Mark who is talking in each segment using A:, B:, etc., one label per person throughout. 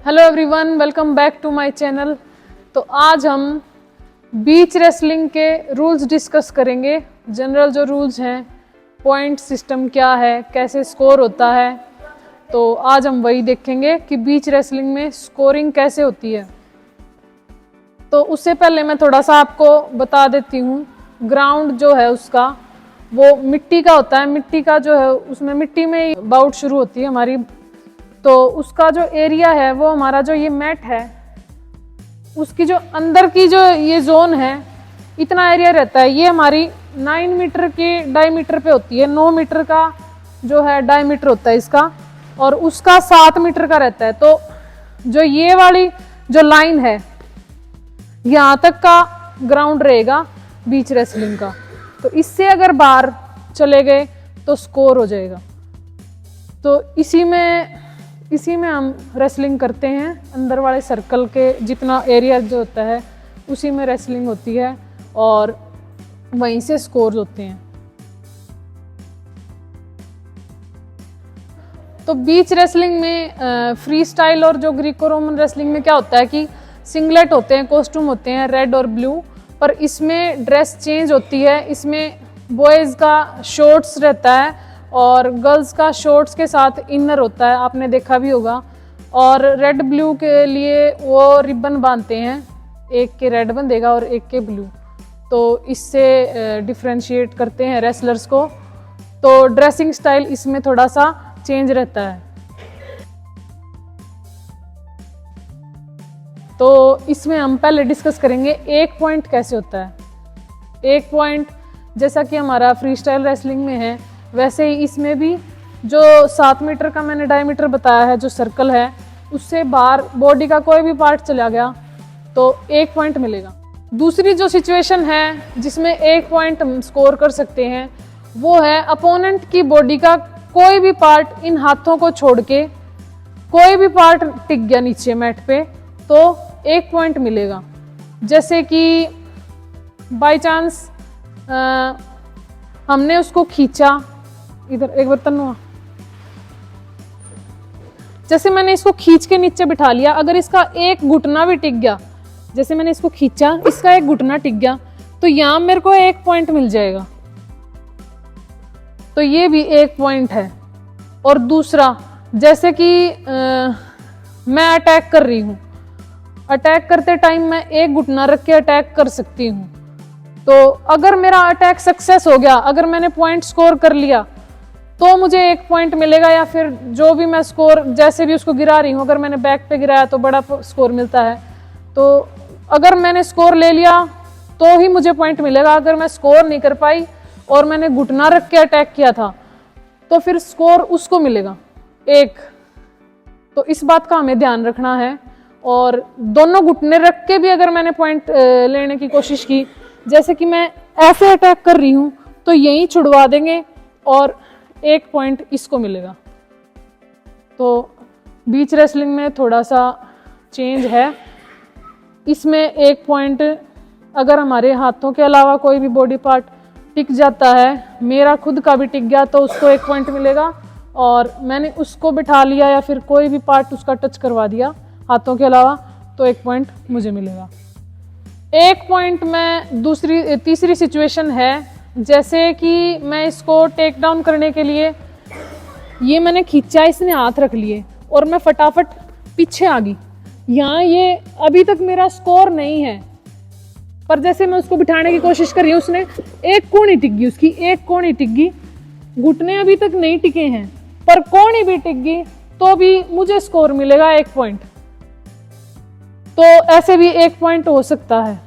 A: Hello everyone, welcome back to my channel. तो आज हम बीच रेसलिंग के रूल्स डिस्कस करेंगे। जनरल जो रूल्स हैं, पॉइंट सिस्टम क्या है, कैसे स्कोर होता है, तो आज हम वही देखेंगे कि बीच रेसलिंग में स्कोरिंग कैसे होती है। तो उससे पहले मैं थोड़ा सा आपको बता देती हूँ। ग्राउंड जो है उसका वो मिट्टी का होता है। मिट्टी का जो है उसमें मिट्टी में ही बाउट शुरू होती है हमारी। तो उसका जो एरिया है वो हमारा जो ये मैट है उसकी जो अंदर की जो ये जोन है इतना एरिया रहता है। ये हमारी 9 मीटर के डायमीटर पे होती है। 9 मीटर का जो है डायमीटर होता है इसका, और उसका 7 मीटर का रहता है। तो जो ये वाली जो लाइन है यहाँ तक का ग्राउंड रहेगा बीच रेसलिंग का। तो इससे अगर बाहर चले गए तो स्कोर हो जाएगा। तो इसी में हम रेसलिंग करते हैं। अंदर वाले सर्कल के जितना एरिया जो होता है उसी में रेसलिंग होती है और वहीं से स्कोर होते हैं। तो बीच रेसलिंग में फ्री स्टाइल और जो ग्रीको रोमन रेसलिंग में क्या होता है कि सिंगलेट होते हैं, कॉस्ट्यूम होते हैं रेड और ब्लू, पर इसमें ड्रेस चेंज होती है। इसमें बॉयज़ का शॉर्ट्स रहता है और गर्ल्स का शॉर्ट्स के साथ इनर होता है, आपने देखा भी होगा। और रेड ब्लू के लिए वो रिबन बांधते हैं, एक के रेड बंधेगा और एक के ब्लू। तो इससे डिफ्रेंशिएट करते हैं रेसलर्स को। तो ड्रेसिंग स्टाइल इसमें थोड़ा सा चेंज रहता है। तो इसमें हम पहले डिस्कस करेंगे एक पॉइंट कैसे होता है। एक पॉइंट जैसा कि हमारा फ्री स्टाइल रेसलिंग में है वैसे ही इसमें भी जो 7 मीटर का मैंने डायमीटर बताया है, जो सर्कल है, उससे बाहर बॉडी का कोई भी पार्ट चला गया तो 1 पॉइंट मिलेगा। दूसरी जो सिचुएशन है जिसमें 1 पॉइंट हम स्कोर कर सकते हैं वो है अपोनेंट की बॉडी का कोई भी पार्ट, इन हाथों को छोड़ के कोई भी पार्ट टिक गया नीचे मैट पे तो 1 पॉइंट मिलेगा। जैसे कि बाय चांस हमने उसको खींचा, इधर एक बर्तन हुआ, जैसे मैंने इसको खींच के नीचे बिठा लिया, अगर इसका एक घुटना भी टिक गया, जैसे मैंने इसको खींचा, इसका एक घुटना टिक गया तो यहां मेरे को 1 पॉइंट मिल जाएगा। तो ये भी 1 पॉइंट है। और दूसरा, जैसे कि मैं अटैक कर रही हूं, अटैक करते टाइम मैं एक घुटना रख के अटैक कर सकती हूं। तो अगर मेरा अटैक सक्सेस हो गया, अगर मैंने पॉइंट स्कोर कर लिया तो मुझे 1 पॉइंट मिलेगा। या फिर जो भी मैं स्कोर जैसे भी उसको गिरा रही हूँ, अगर मैंने बैक पे गिराया तो बड़ा स्कोर मिलता है। तो अगर मैंने स्कोर ले लिया तो ही मुझे पॉइंट मिलेगा। अगर मैं स्कोर नहीं कर पाई और मैंने घुटना रख के अटैक किया था तो फिर स्कोर उसको मिलेगा 1। तो इस बात का हमें ध्यान रखना है। और दोनों घुटने रख के भी अगर मैंने पॉइंट लेने की कोशिश की, जैसे कि मैं ऐसे अटैक कर रही हूँ, तो यहीं छुड़वा देंगे और 1 पॉइंट इसको मिलेगा। तो बीच रेसलिंग में थोड़ा सा चेंज है। इसमें 1 पॉइंट अगर हमारे हाथों के अलावा कोई भी बॉडी पार्ट टिक जाता है, मेरा खुद का भी टिक गया तो उसको 1 पॉइंट मिलेगा। और मैंने उसको बिठा लिया या फिर कोई भी पार्ट उसका टच करवा दिया हाथों के अलावा तो 1 पॉइंट मुझे मिलेगा। 1 पॉइंट में तीसरी सिचुएशन है, जैसे कि मैं इसको टेक डाउन करने के लिए ये मैंने खींचा, इसने हाथ रख लिए और मैं फटाफट पीछे आ गई। यहाँ ये अभी तक मेरा स्कोर नहीं है, पर जैसे मैं उसको बिठाने की कोशिश कर रही हूँ, उसने एक कोणी टिक गई, उसकी एक कोणी टिक गई। घुटने अभी तक नहीं टिके हैं पर कोणी भी टिक गई तो भी मुझे स्कोर मिलेगा 1 पॉइंट। तो ऐसे भी 1 पॉइंट हो सकता है।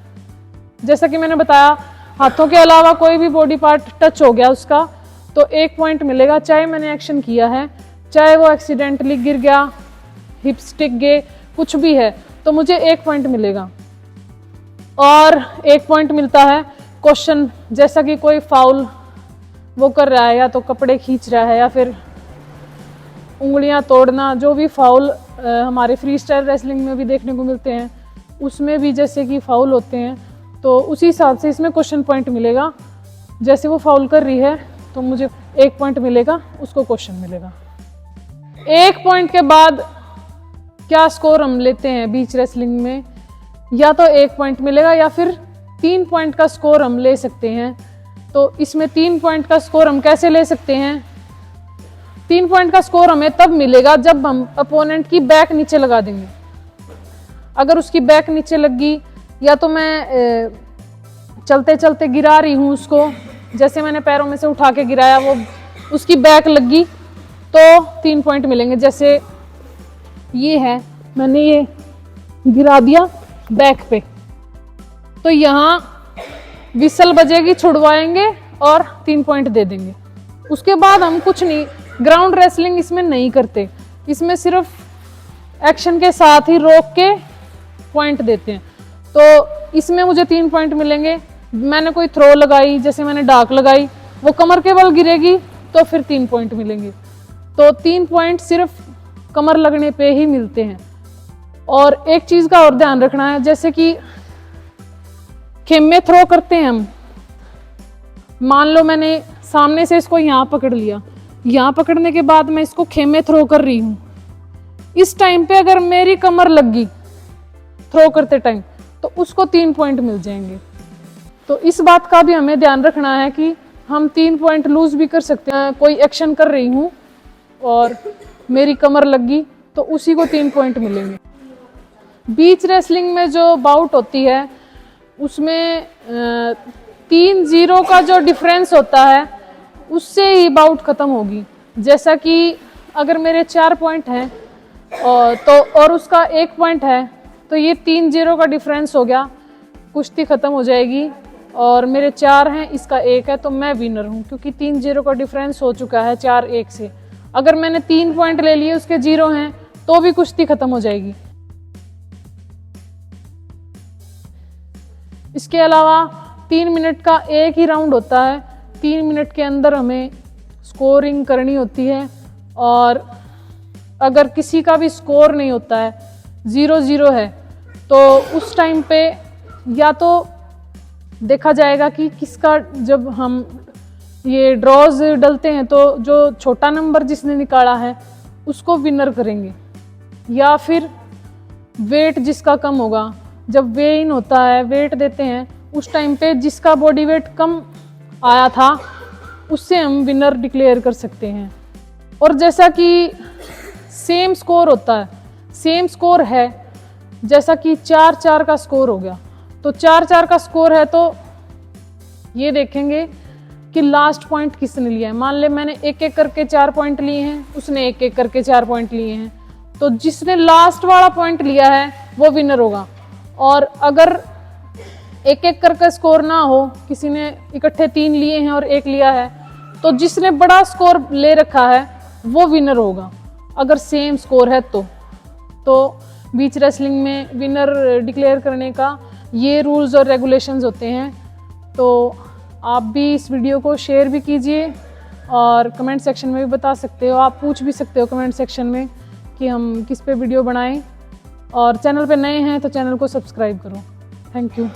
A: जैसा कि मैंने बताया, हाथों के अलावा कोई भी बॉडी पार्ट टच हो गया उसका तो 1 पॉइंट मिलेगा, चाहे मैंने एक्शन किया है, चाहे वो एक्सीडेंटली गिर गया, हिप्स टिक गए, कुछ भी है, तो मुझे 1 पॉइंट मिलेगा। और 1 पॉइंट मिलता है क्वेश्चन, जैसा कि कोई फाउल वो कर रहा है, या तो कपड़े खींच रहा है या फिर उंगलियां तोड़ना, जो भी फाउल हमारे फ्री स्टाइल रेसलिंग में भी देखने को मिलते हैं, उसमें भी जैसे कि फाउल होते हैं तो उसी हिसाब से इसमें क्वेश्चन पॉइंट मिलेगा। जैसे वो फाउल कर रही है तो मुझे 1 पॉइंट मिलेगा, उसको क्वेश्चन मिलेगा। 1 पॉइंट के बाद क्या स्कोर हम लेते हैं बीच रेसलिंग में, या तो 1 पॉइंट मिलेगा या फिर 3 पॉइंट का स्कोर हम ले सकते हैं। तो इसमें 3 पॉइंट का स्कोर हम कैसे ले सकते हैं? 3 पॉइंट का स्कोर हमें तब मिलेगा जब हम अपोनेंट की बैक नीचे लगा देंगे। अगर उसकी बैक नीचे लग गई, या तो मैं चलते चलते गिरा रही हूँ उसको, जैसे मैंने पैरों में से उठा के गिराया, वो उसकी बैक लग गई तो 3 पॉइंट मिलेंगे। जैसे ये है, मैंने ये गिरा दिया बैक पे, तो यहाँ विसल बजेगी, छुड़वाएंगे और 3 पॉइंट दे देंगे। उसके बाद हम कुछ नहीं, ग्राउंड रेसलिंग इसमें नहीं करते, इसमें सिर्फ एक्शन के साथ ही रोक के पॉइंट देते हैं। तो इसमें मुझे 3 पॉइंट मिलेंगे। मैंने कोई थ्रो लगाई, जैसे मैंने डाक लगाई, वो कमर के बल गिरेगी तो फिर 3 पॉइंट मिलेंगे। तो 3 पॉइंट सिर्फ कमर लगने पे ही मिलते हैं। और एक चीज का और ध्यान रखना है, जैसे कि खेमे थ्रो करते हैं हम, मान लो मैंने सामने से इसको यहाँ पकड़ लिया, यहाँ पकड़ने के बाद मैं इसको खेमे थ्रो कर रही हूँ, इस टाइम पे अगर मेरी कमर लग गई थ्रो करते टाइम तो उसको 3 पॉइंट मिल जाएंगे। तो इस बात का भी हमें ध्यान रखना है कि हम 3 पॉइंट लूज भी कर सकते हैं। कोई एक्शन कर रही हूँ और मेरी कमर लग गई तो उसी को 3 पॉइंट मिलेंगे। बीच रेसलिंग में जो बाउट होती है उसमें 3-0 का जो डिफरेंस होता है उससे ही बाउट खत्म होगी। जैसा कि अगर मेरे 4 पॉइंट हैं और उसका 1 पॉइंट है तो ये 3-0 का डिफरेंस हो गया, कुश्ती खत्म हो जाएगी। और मेरे 4 हैं, इसका 1 है, तो मैं विनर हूँ, क्योंकि 3-0 का डिफरेंस हो चुका है 4-1 से। अगर मैंने 3 पॉइंट ले लिए, उसके 0 हैं, तो भी कुश्ती खत्म हो जाएगी। इसके अलावा 3 मिनट का एक ही राउंड होता है। 3 मिनट के अंदर हमें स्कोरिंग करनी होती है, और अगर किसी का भी स्कोर नहीं होता है, 0-0 है, तो उस टाइम पे या तो देखा जाएगा कि किसका, जब हम ये ड्रॉज डलते हैं तो जो छोटा नंबर जिसने निकाला है उसको विनर करेंगे, या फिर वेट जिसका कम होगा, जब वे इन होता है, वेट देते हैं, उस टाइम पे जिसका बॉडी वेट कम आया था उससे हम विनर डिक्लेयर कर सकते हैं। और जैसा कि सेम स्कोर होता है, सेम स्कोर है, जैसा कि 4-4 का स्कोर हो गया, तो 4-4 का स्कोर है तो ये देखेंगे कि लास्ट पॉइंट किसने लिया है। मान ले मैंने 1-1 करके 4 पॉइंट लिए हैं, उसने 1-1 करके 4 पॉइंट लिए हैं, तो जिसने लास्ट वाला पॉइंट लिया है वो विनर होगा। और अगर 1-1 करके स्कोर ना हो, किसी ने इकट्ठे 3 लिए हैं और 1 लिया है, तो जिसने बड़ा स्कोर ले रखा है वो विनर होगा, अगर सेम स्कोर है तो बीच रेसलिंग में विनर डिक्लेयर करने का ये रूल्स और रेगुलेशंस होते हैं। तो आप भी इस वीडियो को शेयर भी कीजिए और कमेंट सेक्शन में भी बता सकते हो, आप पूछ भी सकते हो कमेंट सेक्शन में कि हम किस पे वीडियो बनाएं। और चैनल पे नए हैं तो चैनल को सब्सक्राइब करो। Thank you.